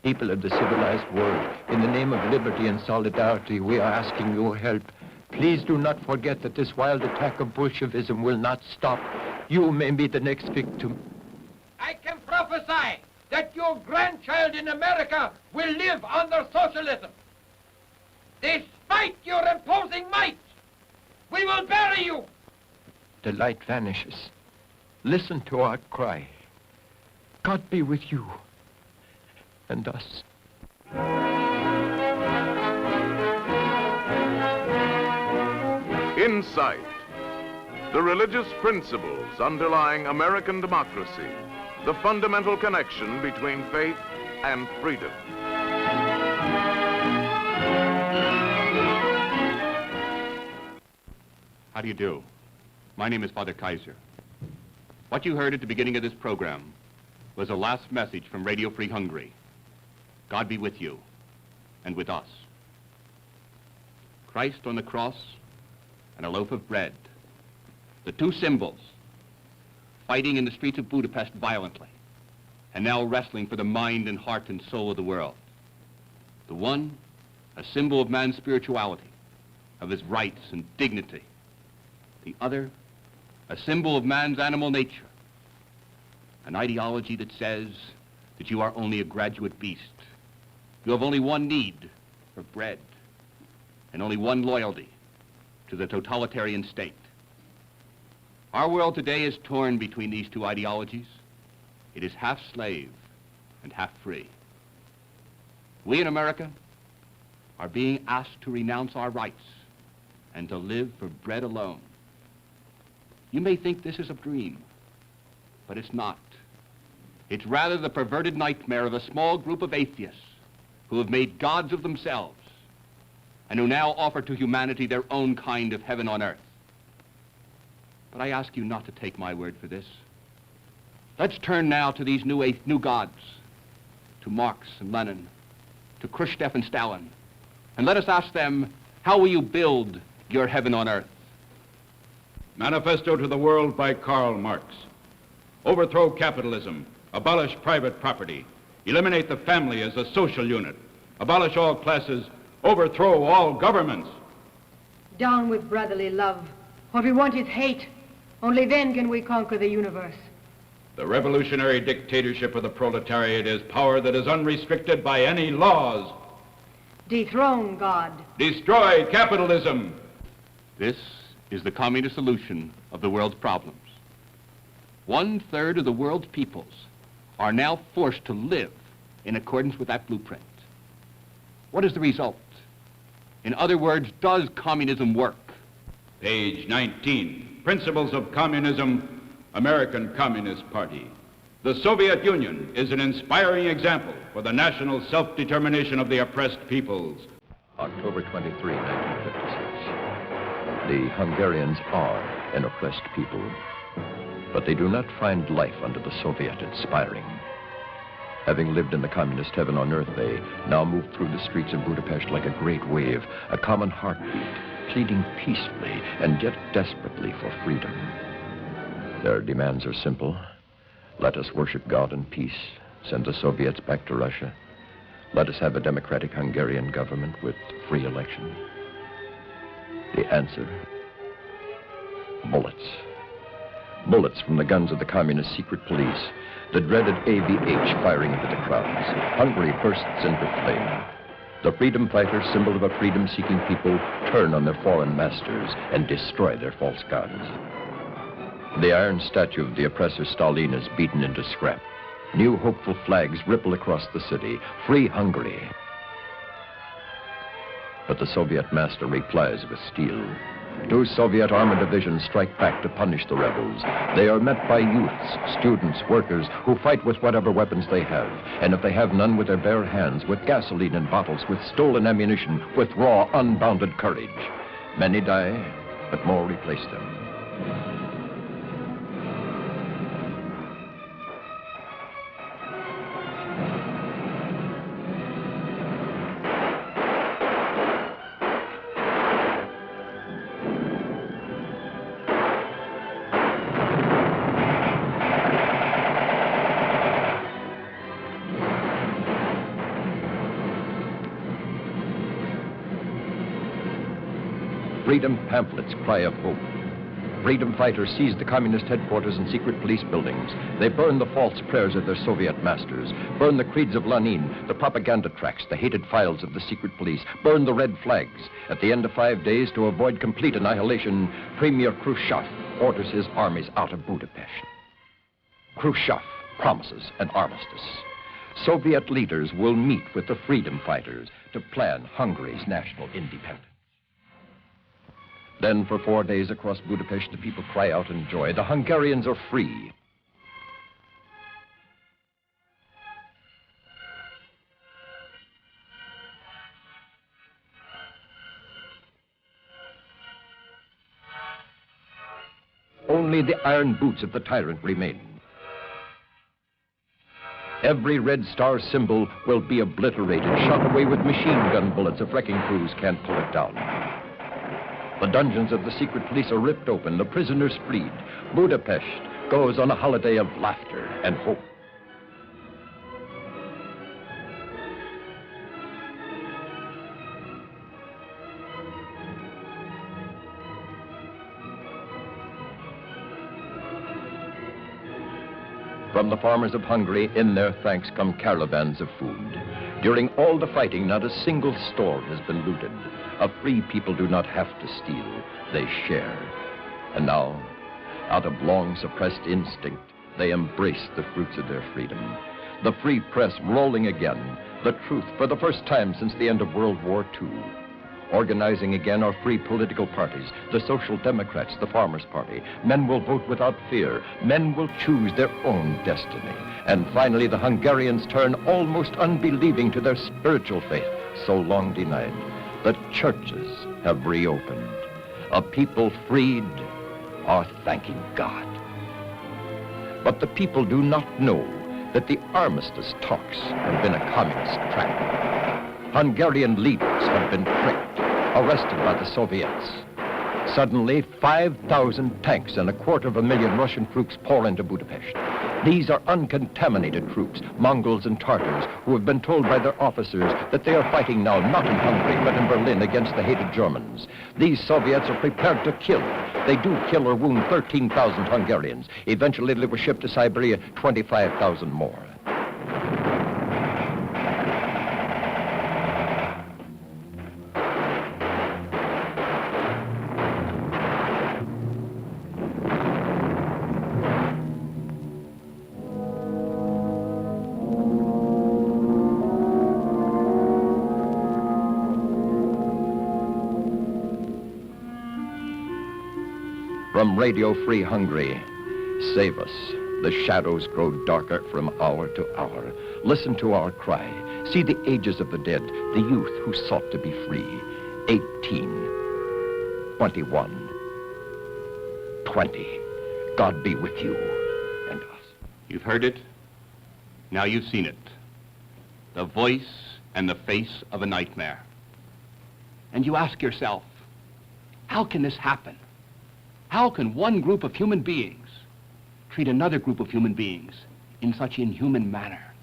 People of the civilized world, in the name of liberty and solidarity, we are asking your help. Please do not forget that this wild attack of Bolshevism will not stop. You may be the next victim. I can prophesy that your grandchild in America will live under socialism. Despite your imposing might, we will bury you. The light vanishes. Listen to our cry. God be with you and us. Insight, the religious principles underlying American democracy, the fundamental connection between faith and freedom. How do you do? My name is Father Kieser. What you heard at the beginning of this program was a last message from Radio Free Hungary. God be with you and with us. Christ on the cross and a loaf of bread, the two symbols, fighting in the streets of Budapest violently, and now wrestling for the mind and heart and soul of the world. The one, a symbol of man's spirituality, of his rights and dignity. The other, a symbol of man's animal nature, an ideology that says that you are only a graduate beast. You have only one need for bread, and only one loyalty to the totalitarian state. Our world today is torn between these two ideologies. It is half slave and half free. We in America are being asked to renounce our rights and to live for bread alone. You may think this is a dream, but it's not. It's rather the perverted nightmare of a small group of atheists who have made gods of themselves and who now offer to humanity their own kind of heaven on earth. But I ask you not to take my word for this. Let's turn now to these new gods, to Marx and Lenin, to Khrushchev and Stalin, and let us ask them, how will you build your heaven on earth? Manifesto to the World by Karl Marx. Overthrow capitalism, abolish private property, eliminate the family as a social unit, abolish all classes, overthrow all governments. Down with brotherly love. What we want is hate. Only then can we conquer the universe. The revolutionary dictatorship of the proletariat is power that is unrestricted by any laws. Dethrone God. Destroy capitalism. This is the communist solution of the world's problems. 1/3 of the world's peoples are now forced to live in accordance with that blueprint. What is the result? In other words, does communism work? Page 19, Principles of Communism, American Communist Party. The Soviet Union is an inspiring example for the national self-determination of the oppressed peoples. October 23, 1956. The Hungarians are an oppressed people, but they do not find life under the Soviet inspiring. Having lived in the communist heaven on earth, they now move through the streets of Budapest like a great wave, a common heartbeat, pleading peacefully and yet desperately for freedom. Their demands are simple. Let us worship God in peace, send the Soviets back to Russia. Let us have a democratic Hungarian government with free election. The answer? Bullets. Bullets from the guns of the communist secret police, the dreaded AVH firing into the crowds. Hungary bursts into flame. The freedom fighters, symbol of a freedom-seeking people, turn on their foreign masters and destroy their false gods. The iron statue of the oppressor Stalin is beaten into scrap. New hopeful flags ripple across the city. Free Hungary. But the Soviet master replies with steel. 2 Soviet armored divisions strike back to punish the rebels. They are met by youths, students, workers, who fight with whatever weapons they have. And if they have none, with their bare hands, with gasoline in bottles, with stolen ammunition, with raw, unbounded courage. Many die, but more replace them. Freedom pamphlets cry of hope. Freedom fighters seize the communist headquarters and secret police buildings. They burn the false prayers of their Soviet masters, burn the creeds of Lenin, the propaganda tracts, the hated files of the secret police, burn the red flags. At the end of 5 days, to avoid complete annihilation, Premier Khrushchev orders his armies out of Budapest. Khrushchev promises an armistice. Soviet leaders will meet with the freedom fighters to plan Hungary's national independence. Then for 4 days across Budapest, the people cry out in joy. The Hungarians are free. Only the iron boots of the tyrant remain. Every Red Star symbol will be obliterated, shot away with machine gun bullets if wrecking crews can't pull it down. The dungeons of the secret police are ripped open, the prisoners freed. Budapest goes on a holiday of laughter and hope. From the farmers of Hungary, in their thanks come caravans of food. During all the fighting, not a single store has been looted. A free people do not have to steal, they share. And now, out of long suppressed instinct, they embrace the fruits of their freedom. The free press rolling again, the truth for the first time since the end of World War II. Organizing again are free political parties, the Social Democrats, the Farmers' Party. Men will vote without fear. Men will choose their own destiny. And finally, the Hungarians turn almost unbelieving to their spiritual faith, so long denied. The churches have reopened. A people freed are thanking God. But the people do not know that the armistice talks have been a communist trap. Hungarian leaders have been tricked, arrested by the Soviets. Suddenly, 5,000 tanks and 250,000 Russian troops pour into Budapest. These are uncontaminated troops, Mongols and Tartars, who have been told by their officers that they are fighting now not in Hungary, but in Berlin against the hated Germans. These Soviets are prepared to kill. They do kill or wound 13,000 Hungarians. Eventually, they were shipped to Siberia, 25,000 more. From Radio Free Hungary, save us. The shadows grow darker from hour to hour. Listen to our cry. See the ages of the dead, the youth who sought to be free. 18, 21, 20. God be with you and us. You've heard it. Now you've seen it. The voice and the face of a nightmare. And you ask yourself, how can this happen? How can one group of human beings treat another group of human beings in such inhuman manner?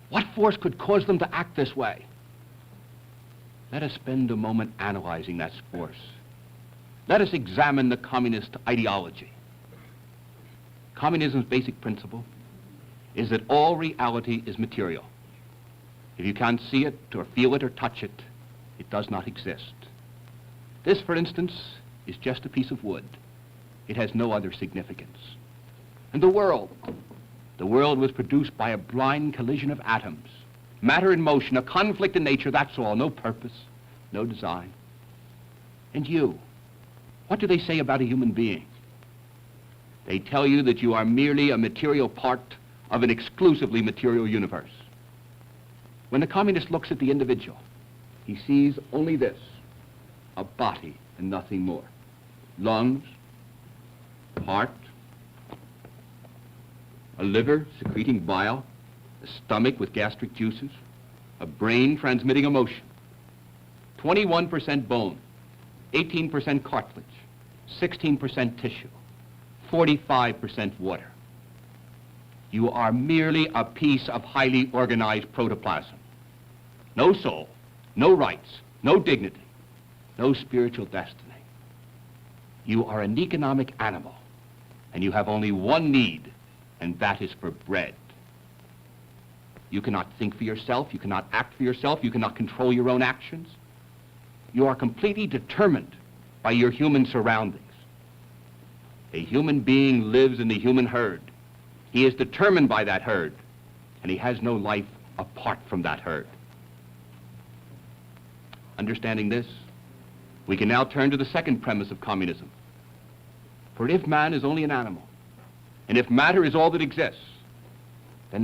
What force could cause them to act this way? Let us spend a moment analyzing that force. Let us examine the communist ideology. Communism's basic principle is that all reality is material. If you can't see it or feel it or touch it, it does not exist. This, for instance, is just a piece of wood. It has no other significance. And the world was produced by a blind collision of atoms. Matter in motion, a conflict in nature, that's all. No purpose, no design. And you, what do they say about a human being? They tell you that you are merely a material part of an exclusively material universe. When the communist looks at the individual, he sees only this, a body and nothing more. Lungs, heart, a liver secreting bile, a stomach with gastric juices, a brain transmitting emotion, 21% bone, 18% cartilage, 16% tissue, 45% water. You are merely a piece of highly organized protoplasm. No soul, no rights, no dignity, no spiritual destiny. You are an economic animal, and you have only one need, and that is for bread. You cannot think for yourself, you cannot act for yourself, you cannot control your own actions. You are completely determined by your human surroundings. A human being lives in the human herd. He is determined by that herd, and he has no life apart from that herd. Understanding this, we can now turn to the second premise of communism. For if man is only an animal, and if matter is all that exists, then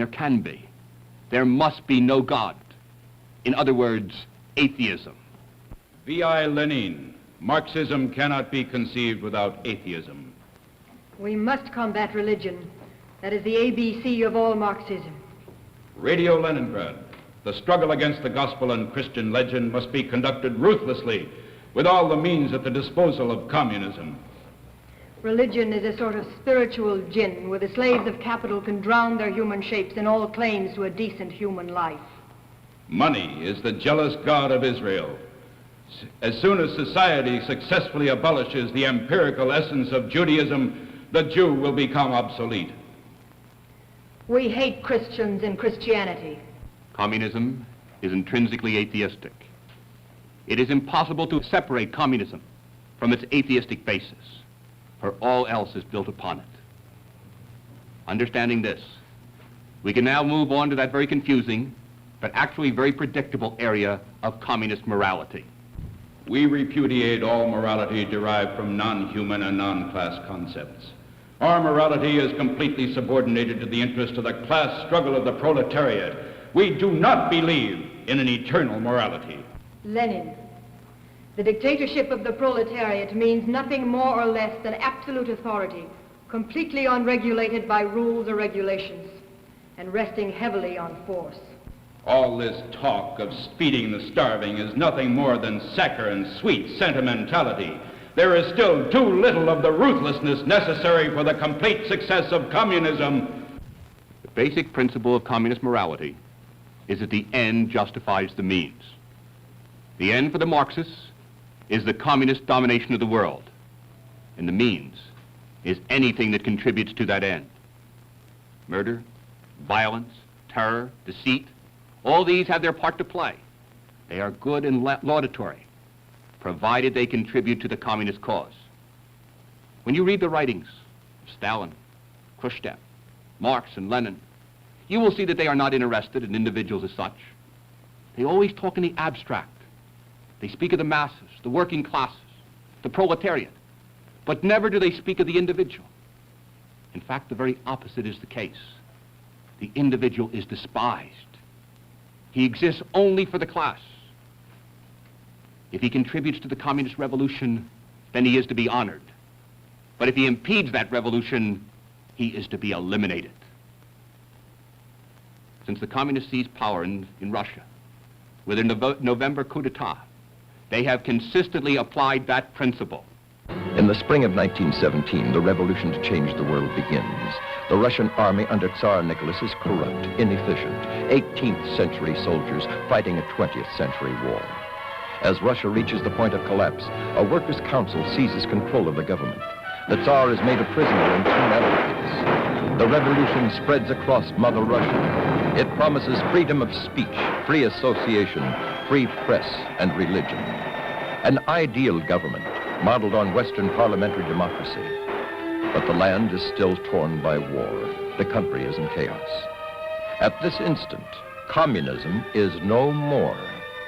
there must be no God. In other words, atheism. V.I. Lenin, Marxism cannot be conceived without atheism. We must combat religion. That is the ABC of all Marxism. Radio Leningrad, the struggle against the gospel and Christian legend must be conducted ruthlessly with all the means at the disposal of communism. Religion is a sort of spiritual gin where the slaves of capital can drown their human shapes in all claims to a decent human life. Money is the jealous god of Israel. As soon as society successfully abolishes the empirical essence of Judaism, the Jew will become obsolete. We hate Christians and Christianity. Communism is intrinsically atheistic. It is impossible to separate communism from its atheistic basis, for all else is built upon it. Understanding this, we can now move on to that very confusing, but actually very predictable area of communist morality. We repudiate all morality derived from non-human and non-class concepts. Our morality is completely subordinated to the interest of the class struggle of the proletariat. We do not believe in an eternal morality. Lenin, the dictatorship of the proletariat means nothing more or less than absolute authority, completely unregulated by rules or regulations, and resting heavily on force. All this talk of feeding the starving is nothing more than saccharine, sweet sentimentality. There is still too little of the ruthlessness necessary for the complete success of communism. The basic principle of communist morality is that the end justifies the means. The end for the Marxists is the communist domination of the world, and the means is anything that contributes to that end. Murder, violence, terror, deceit, all these have their part to play. They are good and laudatory, provided they contribute to the communist cause. When you read the writings of Stalin, Khrushchev, Marx, and Lenin, you will see that they are not interested in individuals as such. They always talk in the abstract. They speak of the masses, the working classes, the proletariat, but never do they speak of the individual. In fact, the very opposite is the case. The individual is despised. He exists only for the class. If he contributes to the communist revolution, then he is to be honored. But if he impedes that revolution, he is to be eliminated. Since the communists seized power in Russia, with their November coup d'etat, they have consistently applied that principle. In the spring of 1917, the revolution to change the world begins. The Russian army under Tsar Nicholas is corrupt, inefficient, 18th century soldiers fighting a 20th century war. As Russia reaches the point of collapse, a workers' council seizes control of the government. The Tsar is made a prisoner and 2 advocates. The revolution spreads across Mother Russia. It promises freedom of speech, free association, free press, and religion. An ideal government modeled on Western parliamentary democracy. But the land is still torn by war. The country is in chaos. At this instant, communism is no more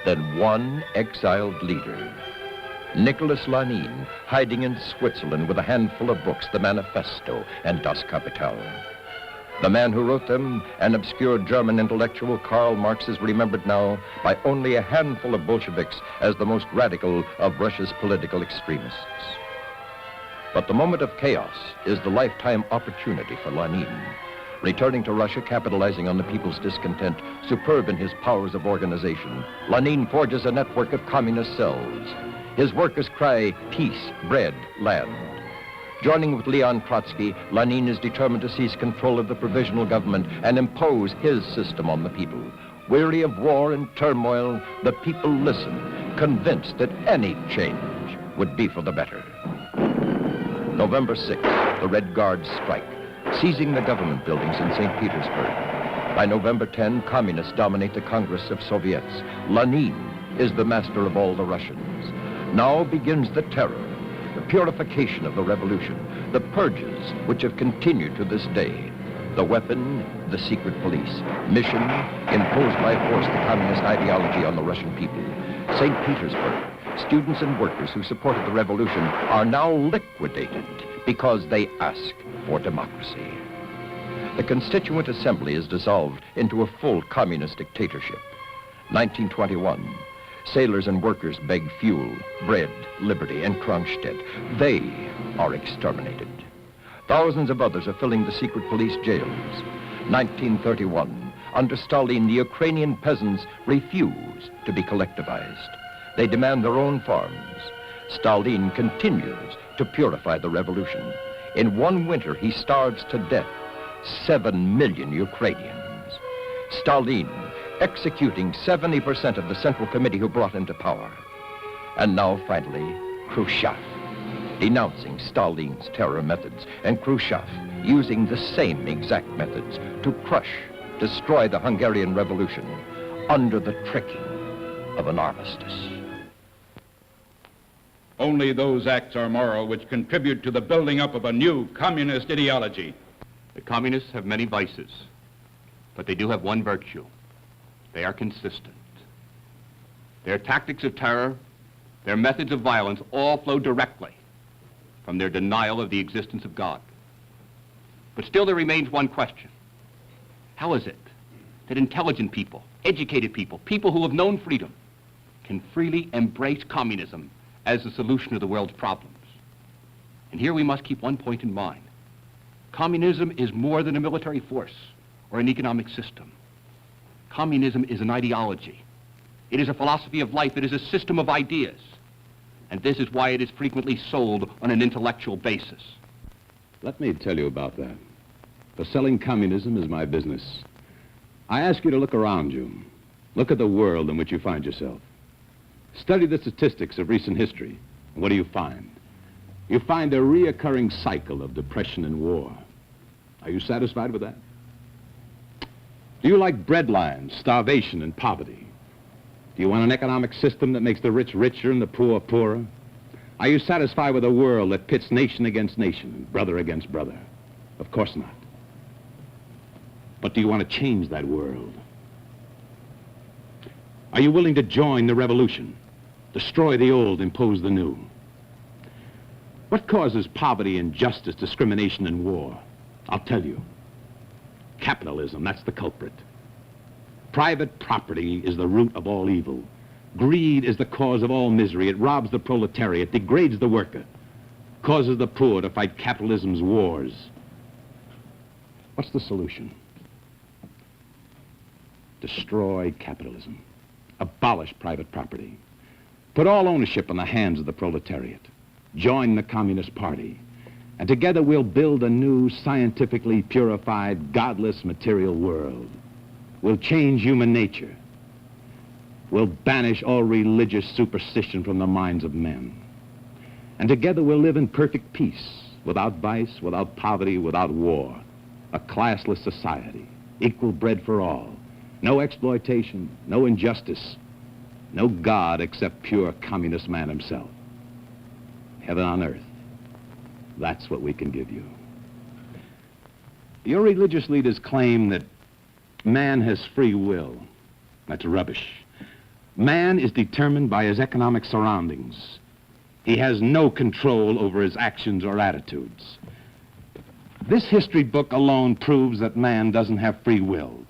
than one exiled leader. Nicholas Lenin, hiding in Switzerland with a handful of books, the Manifesto and Das Kapital. The man who wrote them, an obscure German intellectual, Karl Marx, is remembered now by only a handful of Bolsheviks as the most radical of Russia's political extremists. But the moment of chaos is the lifetime opportunity for Lenin. Returning to Russia, capitalizing on the people's discontent, superb in his powers of organization, Lenin forges a network of communist cells. His workers cry, peace, bread, land. Joining with Leon Trotsky, Lenin is determined to seize control of the provisional government and impose his system on the people. Weary of war and turmoil, the people listen, convinced that any change would be for the better. November 6th, the Red Guards strike, seizing the government buildings in St. Petersburg. By November 10, communists dominate the Congress of Soviets. Lenin is the master of all the Russians. Now begins the terror, the purification of the revolution, the purges which have continued to this day. The weapon, the secret police. Mission, imposed by force the communist ideology on the Russian people. St. Petersburg, students and workers who supported the revolution are now liquidated because they ask for democracy. The Constituent Assembly is dissolved into a full communist dictatorship. 1921, sailors and workers beg fuel, bread, liberty, and Kronstadt. They are exterminated. Thousands of others are filling the secret police jails. 1931, under Stalin, the Ukrainian peasants refuse to be collectivized. They demand their own farms. Stalin continues to purify the revolution. In one winter, he starves to death 7 million Ukrainians. Stalin executing 70% of the Central Committee who brought him to power. And now, finally, Khrushchev, denouncing Stalin's terror methods, and Khrushchev using the same exact methods to crush, destroy the Hungarian Revolution under the tricking of an armistice. Only those acts are moral which contribute to the building up of a new communist ideology. The communists have many vices, but they do have one virtue. They are consistent. Their tactics of terror, their methods of violence, all flow directly from their denial of the existence of God. But still there remains one question. How is it that intelligent people, educated people, people who have known freedom, can freely embrace communism as the solution to the world's problems? And here we must keep one point in mind. Communism is more than a military force or an economic system. Communism is an ideology. It is a philosophy of life. It is a system of ideas. And this is why it is frequently sold on an intellectual basis. Let me tell you about that. For selling communism is my business. I ask you to look around you. Look at the world in which you find yourself. Study the statistics of recent history. And what do you find? You find a reoccurring cycle of depression and war. Are you satisfied with that? Do you like breadlines, starvation, and poverty? Do you want an economic system that makes the rich richer and the poor poorer? Are you satisfied with a world that pits nation against nation and brother against brother? Of course not. But do you want to change that world? Are you willing to join the revolution? Destroy the old, impose the new? What causes poverty, injustice, discrimination, and war? I'll tell you. Capitalism, that's the culprit. Private property is the root of all evil. Greed is the cause of all misery. It robs the proletariat, degrades the worker, causes the poor to fight capitalism's wars. What's the solution? Destroy capitalism. Abolish private property. Put all ownership in the hands of the proletariat. Join the Communist Party. And together we'll build a new, scientifically purified, godless material world. We'll change human nature. We'll banish all religious superstition from the minds of men. And together we'll live in perfect peace, without vice, without poverty, without war. A classless society, equal bread for all. No exploitation, no injustice, no God except pure communist man himself. Heaven on earth. That's what we can give you. Your religious leaders claim that man has free will. That's rubbish. Man is determined by his economic surroundings. He has no control over his actions or attitudes. This history book alone proves that man doesn't have free will.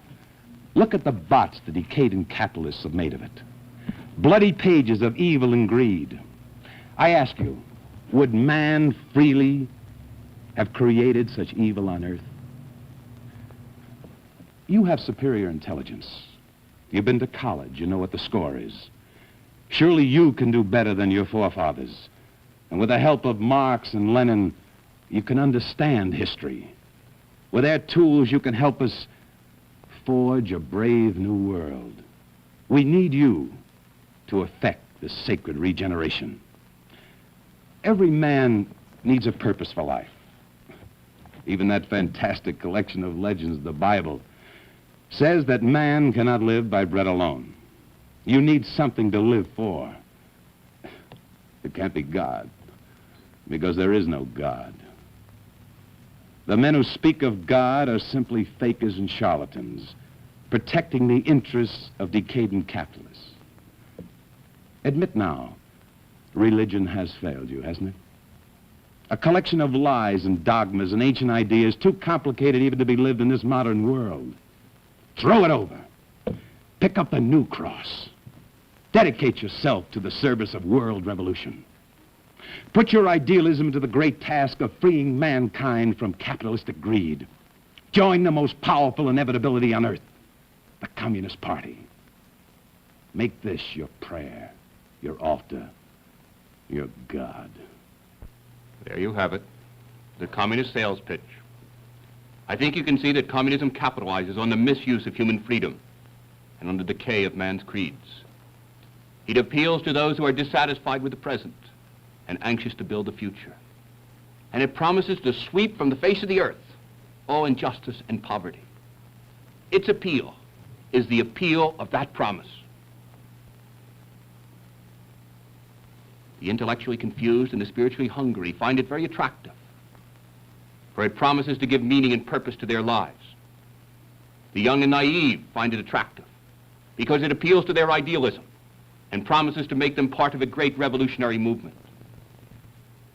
Look at the bots the decadent capitalists have made of it. Bloody pages of evil and greed. I ask you, would man freely have created such evil on earth? You have superior intelligence. You've been to college. You know what the score is. Surely you can do better than your forefathers. And with the help of Marx and Lenin, you can understand history. With their tools, you can help us forge a brave new world. We need you to effect this sacred regeneration. Every man needs a purpose for life. Even that fantastic collection of legends of the Bible says that man cannot live by bread alone. You need something to live for. It can't be God, because there is no God. The men who speak of God are simply fakers and charlatans, protecting the interests of decadent capitalists. Admit now, religion has failed you, hasn't it? A collection of lies and dogmas and ancient ideas too complicated even to be lived in this modern world. Throw it over. Pick up the new cross. Dedicate yourself to the service of world revolution. Put your idealism to the great task of freeing mankind from capitalistic greed. Join the most powerful inevitability on earth, the Communist Party. Make this your prayer, your altar, your God. There you have it, the communist sales pitch. I think you can see that communism capitalizes on the misuse of human freedom and on the decay of man's creeds. It appeals to those who are dissatisfied with the present and anxious to build the future. And it promises to sweep from the face of the earth all injustice and poverty. Its appeal is the appeal of that promise. The intellectually confused and the spiritually hungry find it very attractive, for it promises to give meaning and purpose to their lives. The young and naive find it attractive because it appeals to their idealism and promises to make them part of a great revolutionary movement.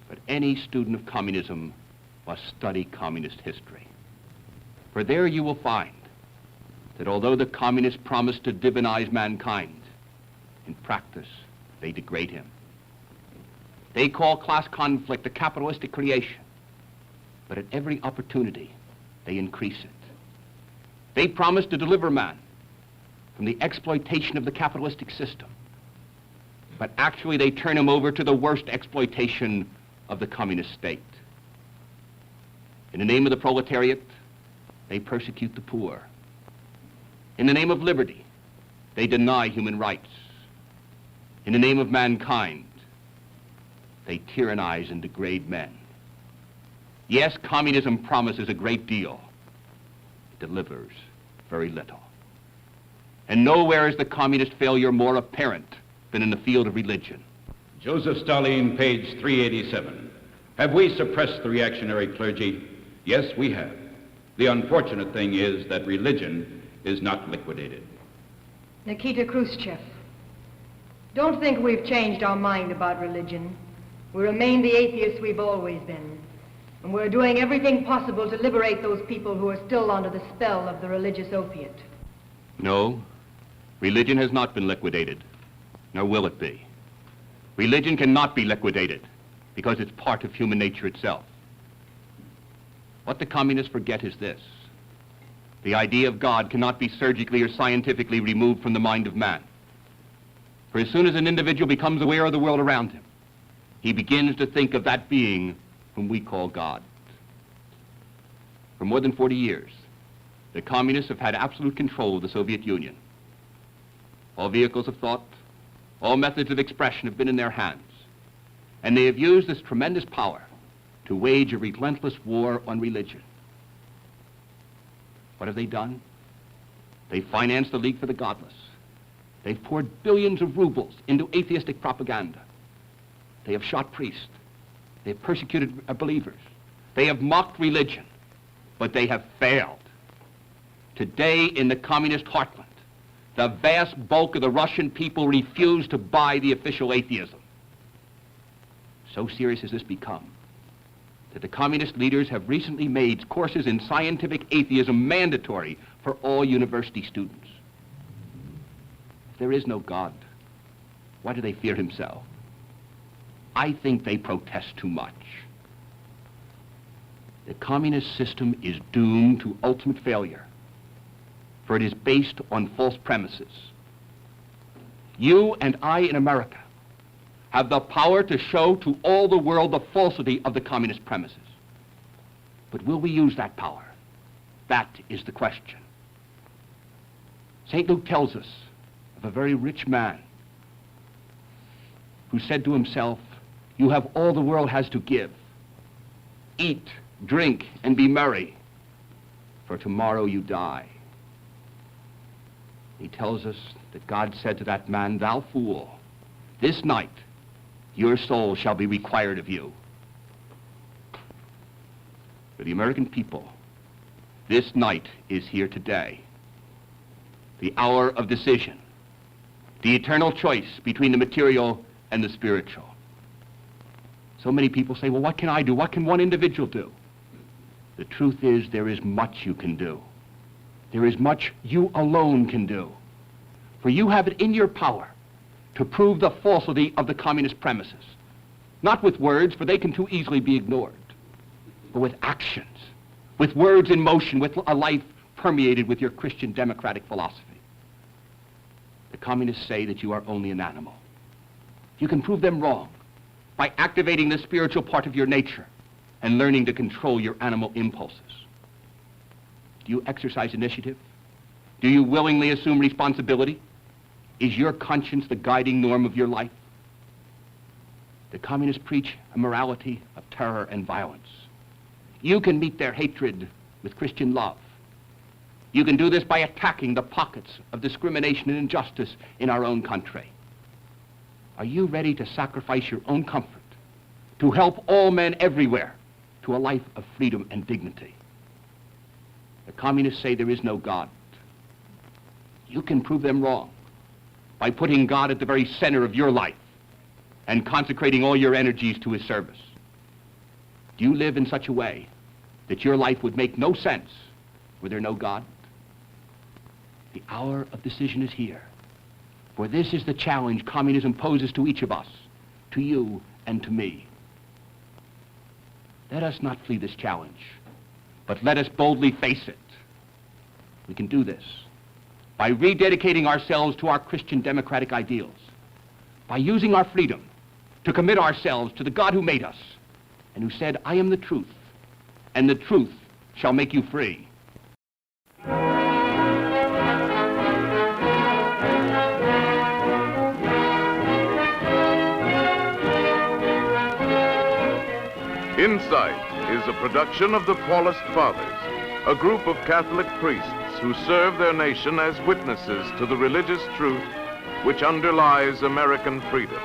But any student of communism must study communist history, for there you will find that although the communists promise to divinize mankind, in practice they degrade him. They call class conflict a capitalistic creation, but at every opportunity, they increase it. They promise to deliver man from the exploitation of the capitalistic system, but actually they turn him over to the worst exploitation of the communist state. In the name of the proletariat, they persecute the poor. In the name of liberty, they deny human rights. In the name of mankind, they tyrannize and degrade men. Yes, communism promises a great deal. It delivers very little. And nowhere is the communist failure more apparent than in the field of religion. Joseph Stalin, page 387. Have we suppressed the reactionary clergy? Yes, we have. The unfortunate thing is that religion is not liquidated. Nikita Khrushchev, don't think we've changed our mind about religion. We remain the atheists we've always been. And we're doing everything possible to liberate those people who are still under the spell of the religious opiate. No, religion has not been liquidated, nor will it be. Religion cannot be liquidated because it's part of human nature itself. What the communists forget is this. The idea of God cannot be surgically or scientifically removed from the mind of man. For as soon as an individual becomes aware of the world around him, he begins to think of that being whom we call God. For more than 40 years, the communists have had absolute control of the Soviet Union. All vehicles of thought, all methods of expression have been in their hands, and they have used this tremendous power to wage a relentless war on religion. What have they done? They financed the League for the Godless. They've poured billions of rubles into atheistic propaganda. They have shot priests. They have persecuted believers. They have mocked religion, but they have failed. Today, in the communist heartland, the vast bulk of the Russian people refuse to buy the official atheism. So serious has this become that the communist leaders have recently made courses in scientific atheism mandatory for all university students. If there is no God, why do they fear himself? I think they protest too much. The communist system is doomed to ultimate failure, for it is based on false premises. You and I in America have the power to show to all the world the falsity of the communist premises. But will we use that power? That is the question. St. Luke tells us of a very rich man who said to himself, "You have all the world has to give. Eat, drink, and be merry, for tomorrow you die." He tells us that God said to that man, "Thou fool, this night your soul shall be required of you." For the American people, this night is here today. The hour of decision. The eternal choice between the material and the spiritual. So many people say, well, what can I do? What can one individual do? The truth is, there is much you can do. There is much you alone can do. For you have it in your power to prove the falsity of the communist premises. Not with words, for they can too easily be ignored, but with actions, with words in motion, with a life permeated with your Christian democratic philosophy. The communists say that you are only an animal. You can prove them wrong by activating the spiritual part of your nature and learning to control your animal impulses. Do you exercise initiative? Do you willingly assume responsibility? Is your conscience the guiding norm of your life? The communists preach a morality of terror and violence. You can meet their hatred with Christian love. You can do this by attacking the pockets of discrimination and injustice in our own country. Are you ready to sacrifice your own comfort to help all men everywhere to a life of freedom and dignity? The communists say there is no God. You can prove them wrong by putting God at the very center of your life and consecrating all your energies to his service. Do you live in such a way that your life would make no sense were there no God? The hour of decision is here. For this is the challenge communism poses to each of us, to you and to me. Let us not flee this challenge, but let us boldly face it. We can do this by rededicating ourselves to our Christian democratic ideals, by using our freedom to commit ourselves to the God who made us and who said, "I am the truth, and the truth shall make you free." Insight is a production of the Paulist Fathers, a group of Catholic priests who serve their nation as witnesses to the religious truth which underlies American freedom.